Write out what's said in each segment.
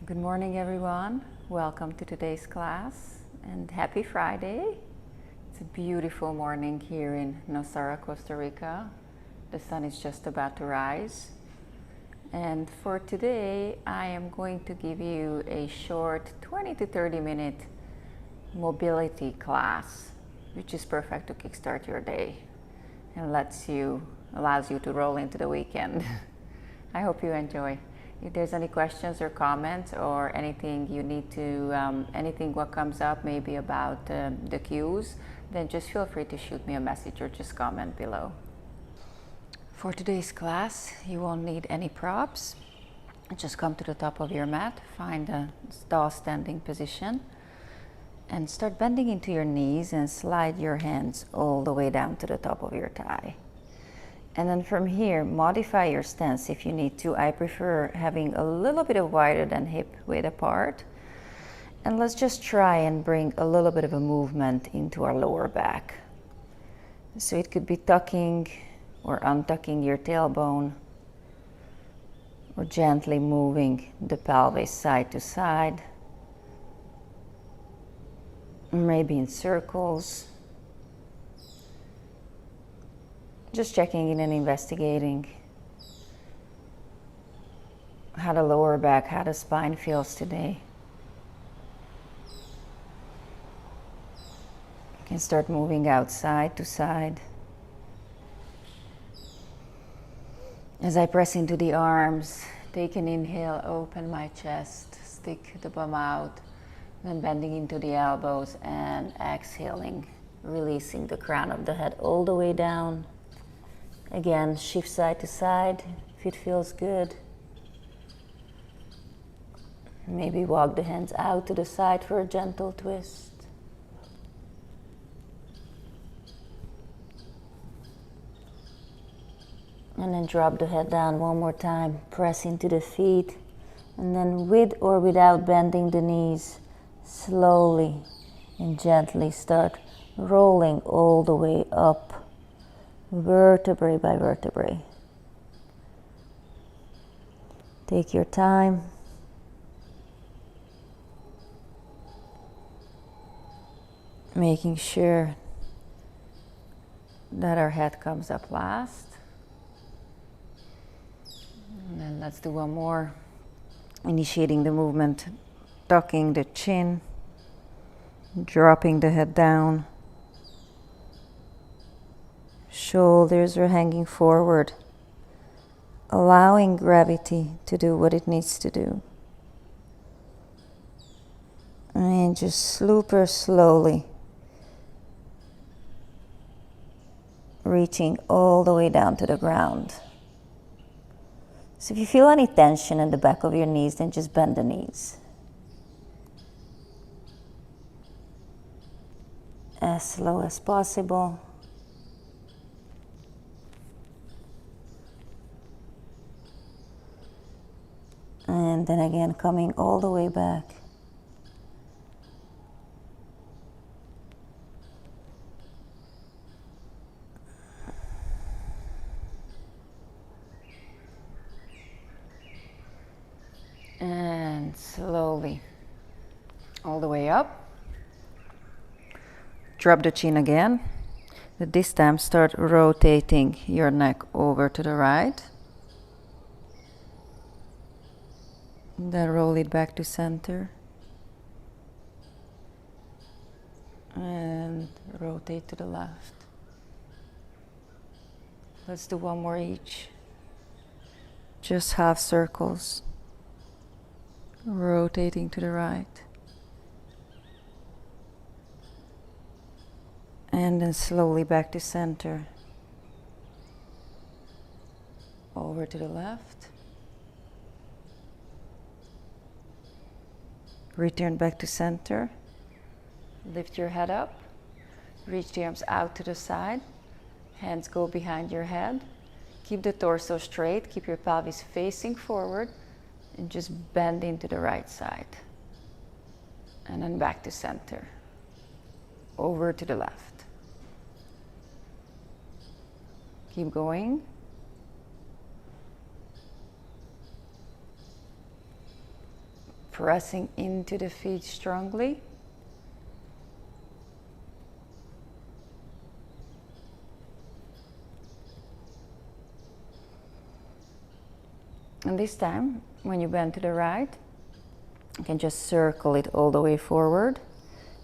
Good morning, everyone. Welcome to today's class and happy Friday. It's a beautiful morning here in Nosara, Costa Rica. The sun is just about to rise. And for today, I am going to give you a short 20 to 30 minute mobility class, which is perfect to kickstart your day and allows you to roll into the weekend. I hope you enjoy. If there's any questions or comments or anything you need to, anything what comes up maybe about the cues, then just feel free to shoot me a message or just comment below. For today's class, you won't need any props. Just come to the top of your mat, find a tall standing position, and start bending into your knees and slide your hands all the way down to the top of your thigh. And then from here, modify your stance if you need to. I prefer having a little bit of wider than hip width apart. And let's just try and bring a little bit of a movement into our lower back. So it could be tucking or untucking your tailbone, or gently moving the pelvis side to side, maybe in circles. Just checking in and investigating how the lower back, how the spine feels today. You can start moving out side to side. As I press into the arms, take an inhale, open my chest, stick the bum out, then bending into the elbows and exhaling, releasing the crown of the head all the way down. Again, shift side to side if it feels good. Maybe walk the hands out to the side for a gentle twist. And then drop the head down one more time. Press into the feet. And then with or without bending the knees, slowly and gently start rolling all the way up, vertebrae by vertebrae. Take your time. Making sure that our head comes up last. And then let's do one more. Initiating the movement, tucking the chin, dropping the head down. Shoulders are hanging forward, allowing gravity to do what it needs to do. And just super slowly reaching all the way down to the ground. So if you feel any tension in the back of your knees, then just bend the knees. As slow as possible. And then again, coming all the way back. And slowly, all the way up. Drop the chin again. But this time start rotating your neck over to the right. Then roll it back to center. And rotate to the left. Let's do one more each. Just half circles. Rotating to the right. And then slowly back to center. Over to the left. Return back to center. Lift your head up. Reach the arms out to the side. Hands go behind your head. Keep the torso straight. Keep your pelvis facing forward. And just bend into the right side. And then back to center. Over to the left. Keep going. pressing into the feet strongly. And this time, when you bend to the right, you can just circle it all the way forward.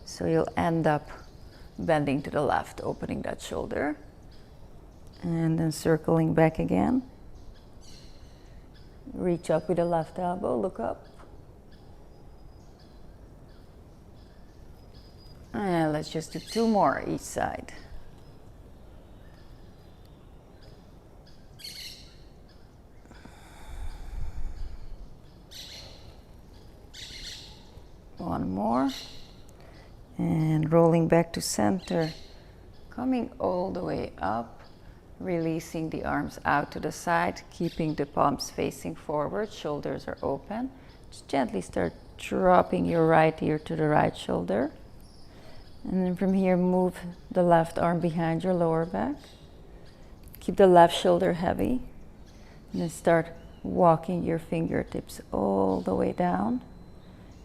So you'll end up bending to the left, opening that shoulder. And then circling back again. Reach up with the left elbow, look up. And let's just do 2 more each side. One more. And rolling back to center, coming all the way up, releasing the arms out to the side, keeping the palms facing forward, shoulders are open. Just gently start dropping your right ear to the right shoulder. And then from here, move the left arm behind your lower back. Keep the left shoulder heavy. And then start walking your fingertips all the way down.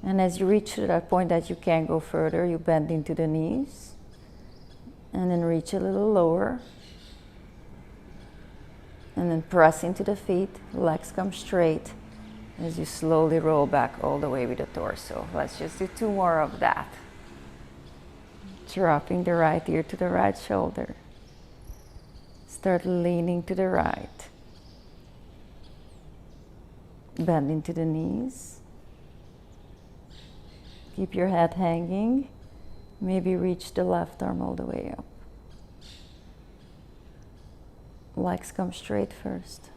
And as you reach to that point that you can't go further, you bend into the knees. And then reach a little lower. And then press into the feet, legs come straight as you slowly roll back all the way with the torso. Let's just do 2 more of that. Dropping the right ear to the right shoulder. Start leaning to the right. Bend into the knees. Keep your head hanging. Maybe reach the left arm all the way up. Legs come straight first.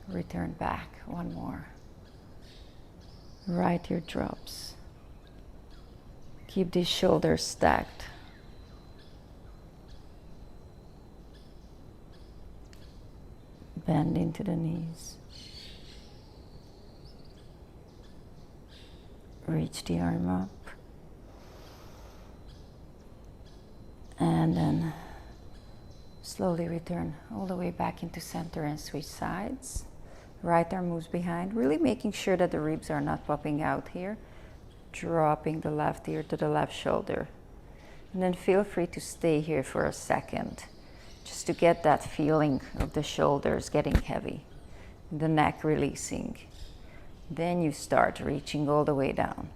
Return back. 1 more. Right ear drops. Keep these shoulders stacked. Bend into the knees. Reach the arm up. And then slowly return all the way back into center and switch sides. Right arm moves behind, really making sure that the ribs are not popping out here. Dropping the left ear to the left shoulder. And then feel free to stay here for a second, just to get that feeling of the shoulders getting heavy, the neck releasing. Then you start reaching all the way down.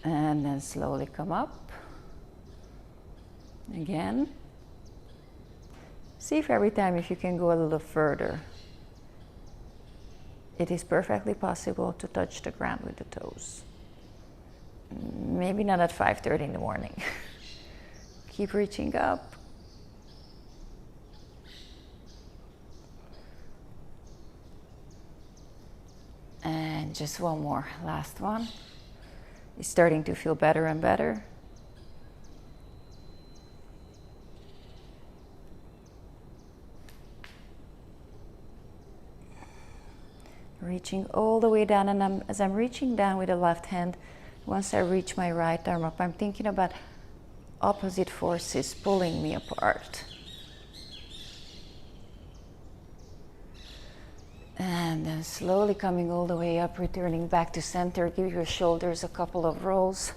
And then slowly come up. Again. See if every time if you can go a little further. It is perfectly possible to touch the ground with the toes. Maybe not at 5:30 in the morning. Keep reaching up. And just 1 more, last one. It's starting to feel better and better. Reaching all the way down, and as I'm reaching down with the left hand, once I reach my right arm up, I'm thinking about opposite forces pulling me apart. And then slowly coming all the way up, returning back to center. Give your shoulders a couple of rolls.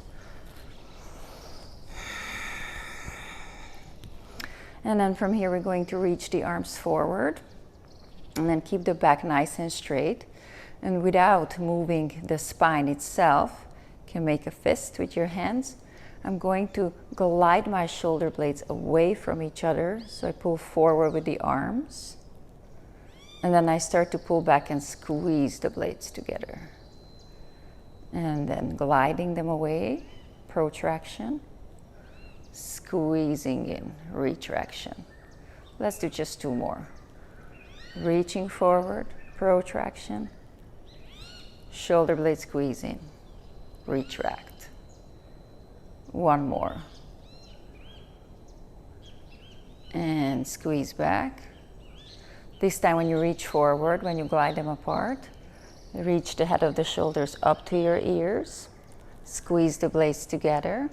And then from here, we're going to reach the arms forward. And then keep the back nice and straight. And without moving the spine itself, you can make a fist with your hands. I'm going to glide my shoulder blades away from each other. So I pull forward with the arms. And then I start to pull back and squeeze the blades together. And then gliding them away, protraction. Squeezing in, retraction. Let's do just 2 more. Reaching forward, protraction. Shoulder blade squeeze in, retract. 1 more. And squeeze back. This time when you reach forward, when you glide them apart, reach the head of the shoulders up to your ears. Squeeze the blades together.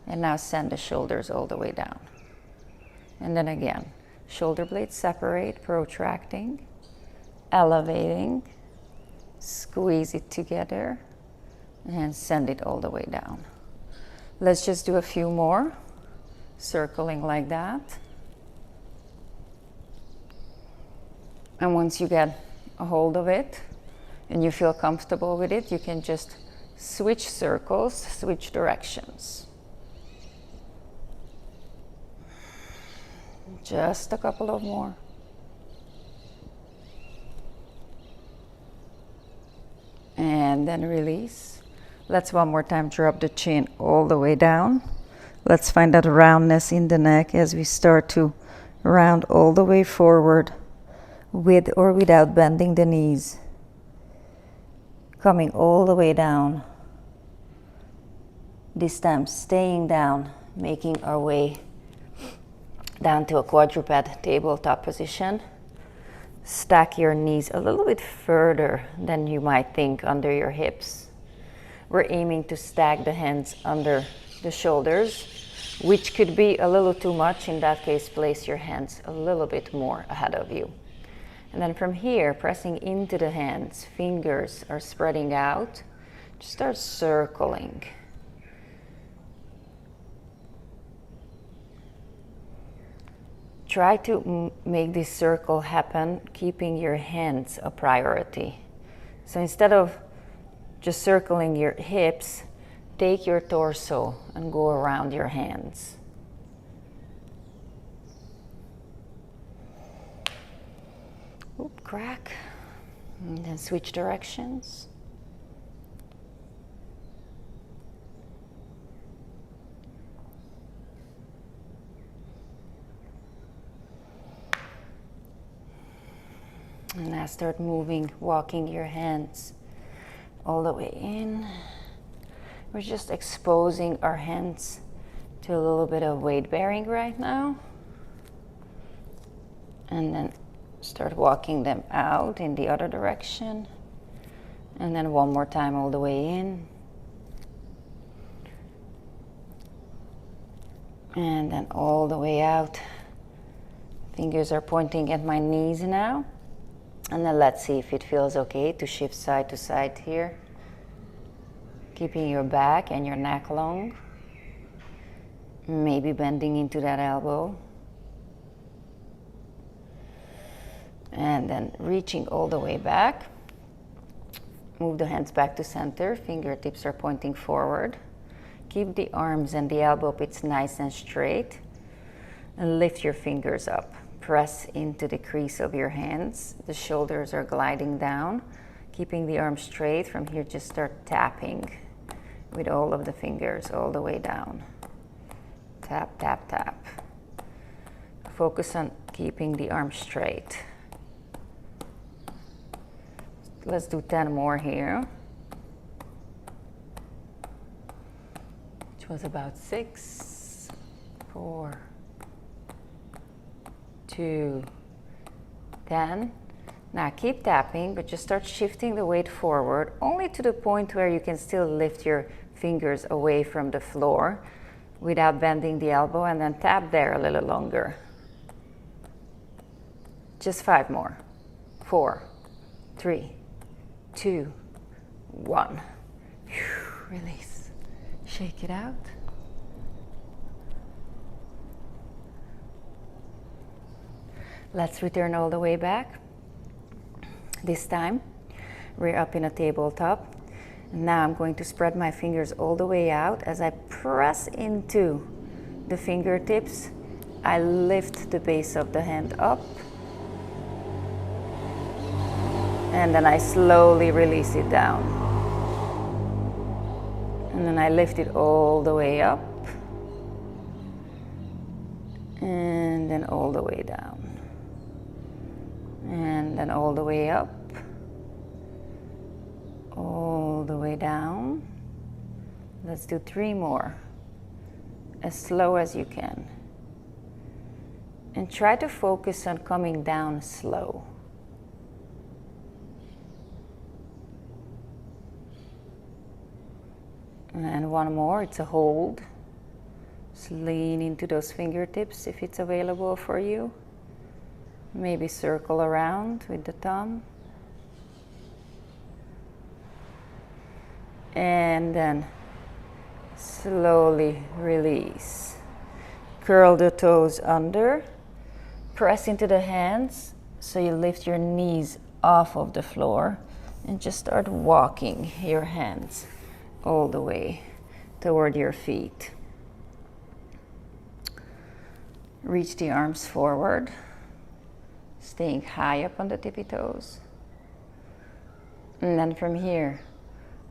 And now send the shoulders all the way down. And then again, shoulder blades separate, protracting, elevating, squeeze it together, and send it all the way down. Let's just do a few more, circling like that. And once you get a hold of it and you feel comfortable with it, you can just switch circles, switch directions. Just a couple of more. And then release. Let's one more time drop the chin all the way down. Let's find that roundness in the neck as we start to round all the way forward, with or without bending the knees. Coming all the way down. This time staying down, making our way down to a quadruped tabletop position. Stack your knees a little bit further than you might think under your hips. We're aiming to stack the hands under the shoulders, which could be a little too much. In that case, place your hands a little bit more ahead of you. And then from here, pressing into the hands, fingers are spreading out. Just start circling. Try to make this circle happen, keeping your hands a priority. So instead of just circling your hips, take your torso and go around your hands. Oop, crack. And then switch directions. And now start moving, walking your hands all the way in. We're just exposing our hands to a little bit of weight bearing right now. And then start walking them out in the other direction. And then one more time all the way in. And then all the way out. Fingers are pointing at my knees now. And then let's see if it feels okay to shift side to side here. Keeping your back and your neck long. Maybe bending into that elbow. And then reaching all the way back. Move the hands back to center. Fingertips are pointing forward. Keep the arms and the elbow pits nice and straight. And lift your fingers up. Press into the crease of your hands. The shoulders are gliding down. Keeping the arms straight. From here, just start tapping with all of the fingers all the way down. Tap, tap, tap. Focus on keeping the arms straight. Let's do 10 more here. Which was about 6, 4, 2, 10. Now keep tapping, but just start shifting the weight forward, only to the point where you can still lift your fingers away from the floor without bending the elbow, and then tap there a little longer. Just 5 more. 4, 3, 2, 1. Release. Shake it out. Let's return all the way back. This time, we're up in a tabletop. Now I'm going to spread my fingers all the way out. As I press into the fingertips, I lift the base of the hand up. And then I slowly release it down. And then I lift it all the way up. And then all the way down. And then all the way up. All the way down. Let's do 3 more. As slow as you can. And try to focus on coming down slow. And 1 more, it's a hold. Just lean into those fingertips if it's available for you. Maybe circle around with the thumb. And then slowly release. Curl the toes under. Press into the hands so you lift your knees off of the floor and just start walking your hands all the way toward your feet. Reach the arms forward, staying high up on the tippy toes. And then from here,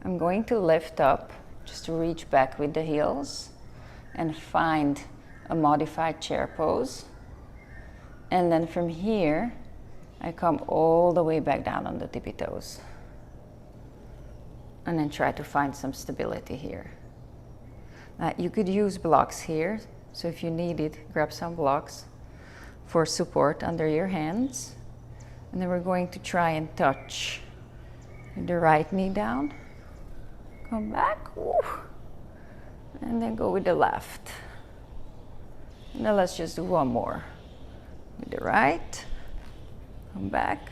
I'm going to lift up, just reach back with the heels and find a modified chair pose. And then from here, I come all the way back down on the tippy toes. And then try to find some stability here. You could use blocks here. So if you need it, grab some blocks for support under your hands. And then we're going to try and touch the right knee down. Come back. Woo. And then go with the left. Now let's just do one more. With the right. Come back.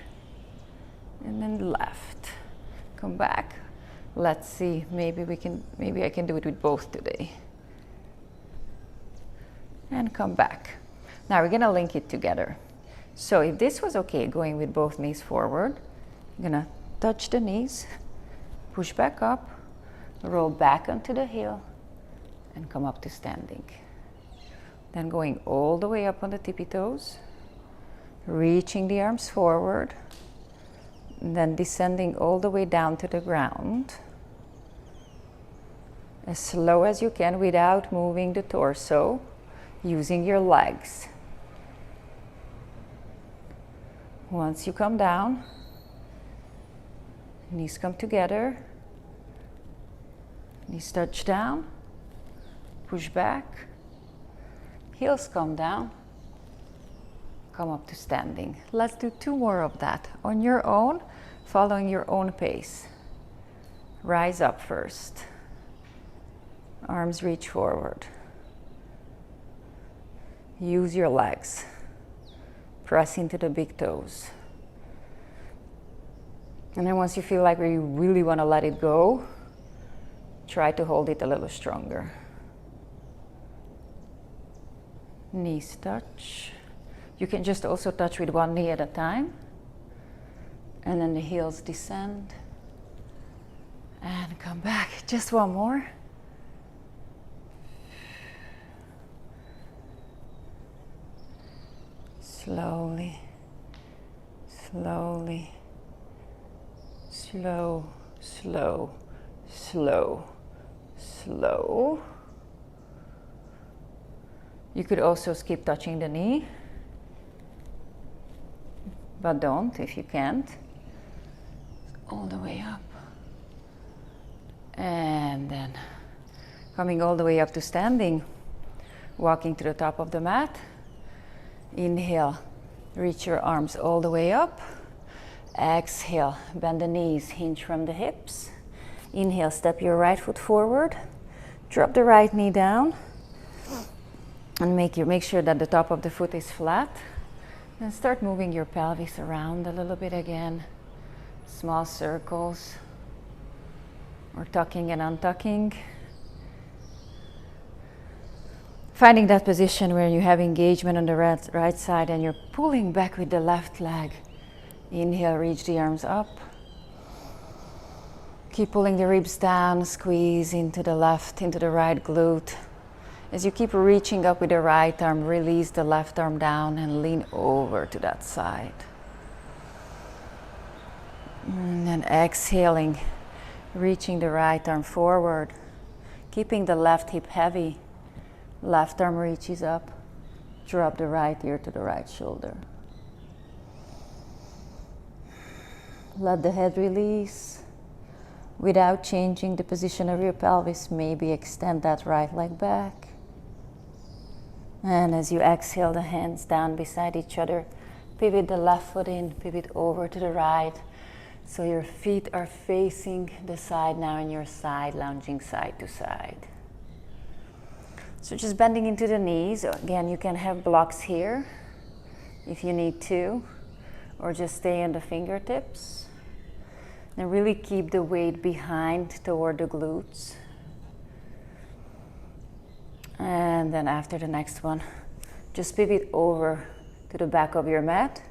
And then the left. Come back. Let's see, maybe I can do it with both today. And come back. Now we're gonna link it together. So if this was okay, going with both knees forward, I'm gonna touch the knees, push back up, roll back onto the heel, and come up to standing. Then going all the way up on the tippy toes, reaching the arms forward, and then descending all the way down to the ground. As slow as you can without moving the torso, using your legs. Once you come down, knees come together, knees touch down, push back, heels come down, come up to standing. Let's do 2 more of that on your own, following your own pace. Rise up first. Arms reach forward. Use your legs. Press into the big toes. And then once you feel like you really want to let it go, try to hold it a little stronger. Knees touch. You can just also touch with one knee at a time. And then the heels descend. And come back. Just one more. Slowly, slowly, slow, slow, slow, slow. You could also skip touching the knee, but don't if you can't. All the way up. And then coming all the way up to standing, walking to the top of the mat. Inhale, reach your arms all the way up. Exhale, bend the knees, hinge from the hips. Inhale, step your right foot forward. Drop the right knee down. And make sure that the top of the foot is flat. And start moving your pelvis around a little bit again. Small circles. Or tucking and untucking. Finding that position where you have engagement on the right side and you're pulling back with the left leg. Inhale, reach the arms up. Keep pulling the ribs down, squeeze into the left, into the right glute. As you keep reaching up with the right arm, release the left arm down and lean over to that side. And then exhaling, reaching the right arm forward, keeping the left hip heavy. Left arm reaches up, drop the right ear to the right shoulder. Let the head release. Without changing the position of your pelvis, maybe extend that right leg back. And as you exhale, the hands down beside each other, pivot the left foot in, pivot over to the right. So your feet are facing the side now and your side lounging side to side. So just bending into the knees. Again, you can have blocks here if you need to, or just stay on the fingertips. And really keep the weight behind toward the glutes. And then after the next one, just pivot over to the back of your mat.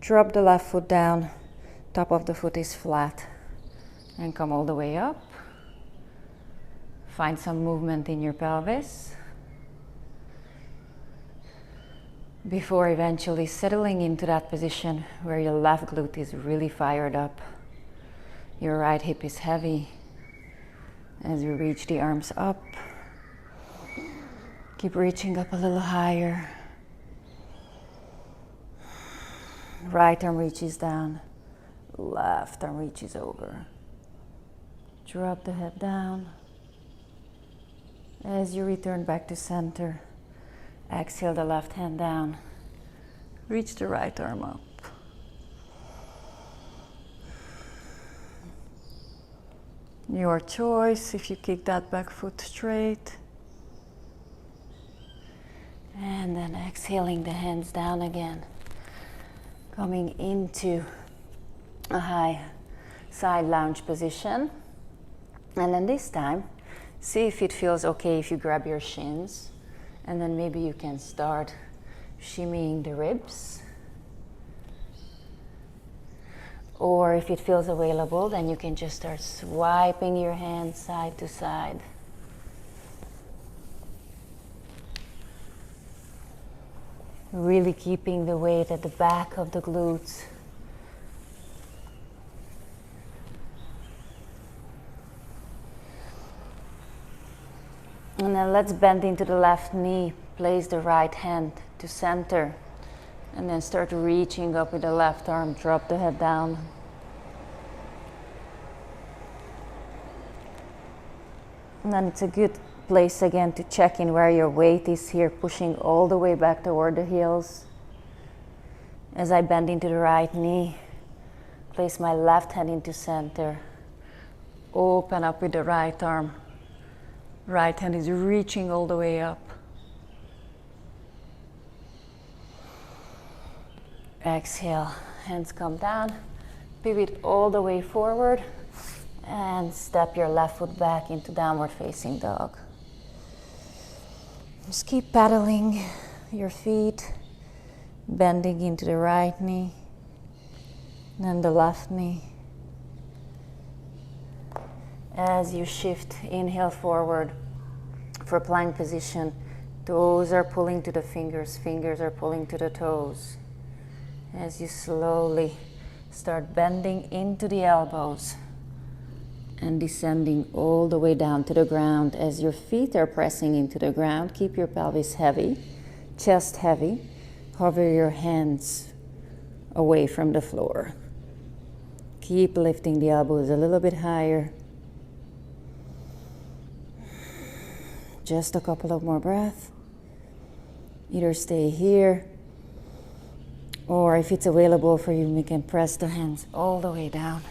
Drop the left foot down, top of the foot is flat, and come all the way up. Find some movement in your pelvis before eventually settling into that position where your left glute is really fired up. Your right hip is heavy as you reach the arms up. Keep reaching up a little higher. Right arm reaches down, left arm reaches over. Drop the head down. As you return back to center, exhale the left hand down. Reach the right arm up. Your choice if you kick that back foot straight. And then exhaling the hands down again. Coming into a high side lunge position. And then this time, see if it feels okay if you grab your shins. And then maybe you can start shimmying the ribs. Or if it feels available, then you can just start swiping your hands side to side. Really keeping the weight at the back of the glutes. And then let's bend into the left knee. Place the right hand to center. And then start reaching up with the left arm. Drop the head down. And then it's a good place again to check in where your weight is here, pushing all the way back toward the heels. As I bend into the right knee, place my left hand into center. Open up with the right arm. Right hand is reaching all the way up. Exhale, hands come down. Pivot all the way forward. And step your left foot back into downward facing dog. Just keep pedaling your feet, bending into the right knee, then the left knee. As you shift, inhale forward for plank position. Toes are pulling to the fingers, fingers are pulling to the toes. As you slowly start bending into the elbows and descending all the way down to the ground. As your feet are pressing into the ground, keep your pelvis heavy, chest heavy. Hover your hands away from the floor. Keep lifting the elbows a little bit higher. Just a couple of more breaths. Either stay here, or if it's available for you, you can press the hands all the way down.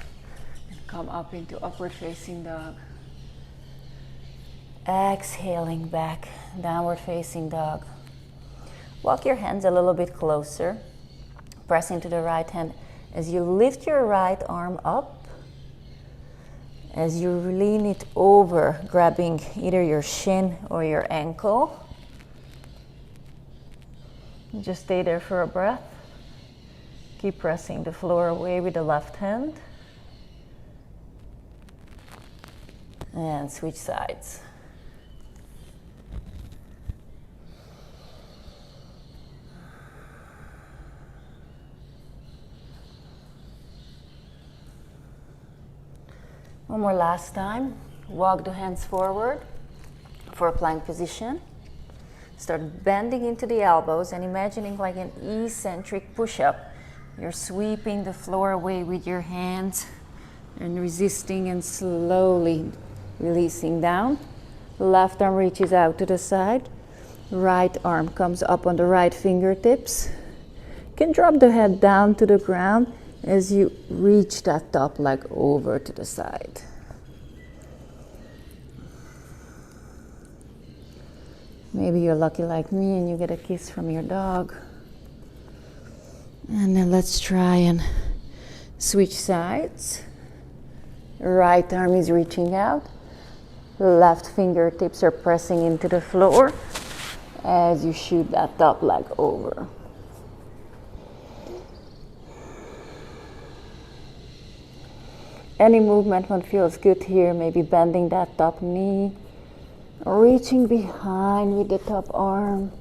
Come up into upward facing dog. Exhaling back, downward facing dog. Walk your hands a little bit closer. Press into the right hand. As you lift your right arm up, as you lean it over, grabbing either your shin or your ankle. Just stay there for a breath. Keep pressing the floor away with the left hand. And switch sides. One more last time. Walk the hands forward for a plank position. Start bending into the elbows and imagining like an eccentric push-up. You're sweeping the floor away with your hands and resisting and slowly releasing down. Left arm reaches out to the side. Right arm comes up on the right fingertips. You can drop the head down to the ground as you reach that top leg over to the side. Maybe you're lucky like me and you get a kiss from your dog. And then let's try and switch sides. Right arm is reaching out. Left fingertips are pressing into the floor as you shoot that top leg over. Any movement one feels good here, maybe bending that top knee, reaching behind with the top arm,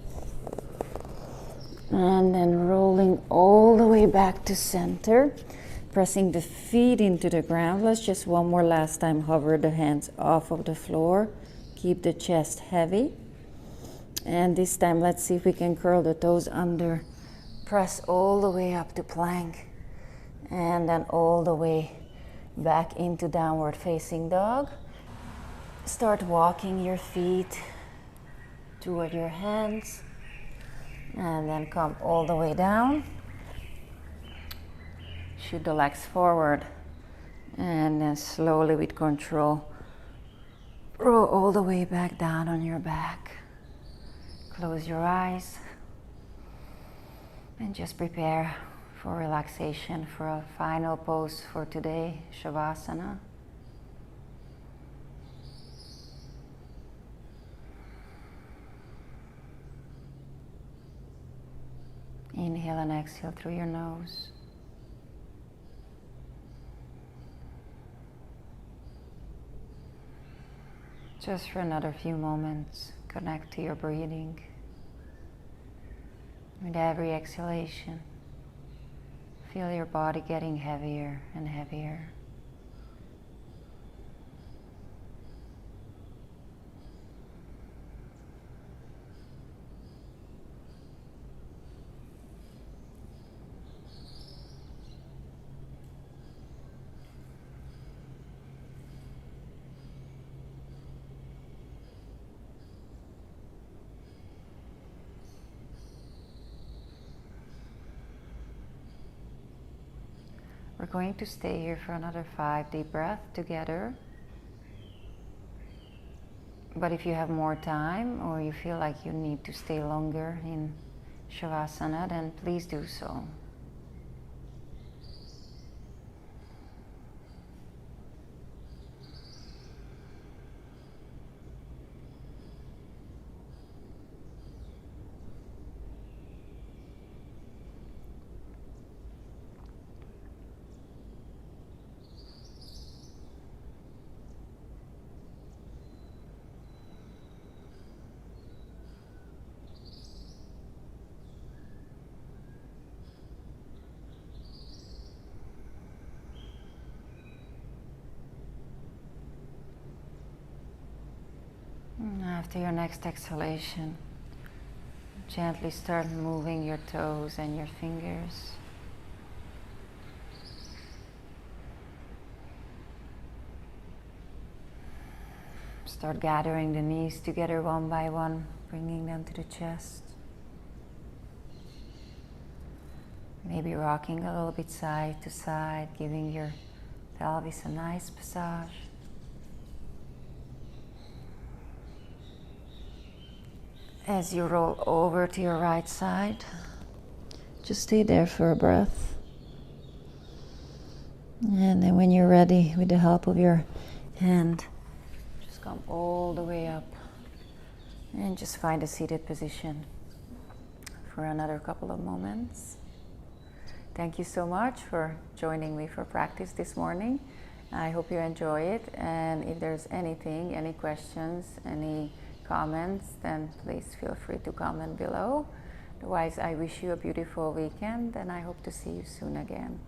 and then rolling all the way back to center, pressing the feet into the ground. Let's just one more last time hover the hands off of the floor, keep the chest heavy, and this time let's see if we can curl the toes under, press all the way up to plank, and then all the way back into downward facing dog. Start walking your feet toward your hands and then come all the way down. Shoot the legs forward and then slowly with control roll all the way back down on your back. Close your eyes and just prepare for relaxation for a final pose for today, Shavasana. Inhale and exhale through your nose. Just for another few moments, connect to your breathing. With every exhalation, feel your body getting heavier and heavier. We're going to stay here for another 5 deep breaths together. But if you have more time or you feel like you need to stay longer in Shavasana, then please do so. After your next exhalation, gently start moving your toes and your fingers. Start gathering the knees together one by one, bringing them to the chest. Maybe rocking a little bit side to side, giving your pelvis a nice massage. As you roll over to your right side, just stay there for a breath. And then when you're ready, with the help of your hand, just come all the way up and just find a seated position for another couple of moments. Thank you so much for joining me for practice this morning. I hope you enjoy it, and if there's anything, any questions, any comments, then please feel free to comment below. Otherwise, I wish you a beautiful weekend and I hope to see you soon again.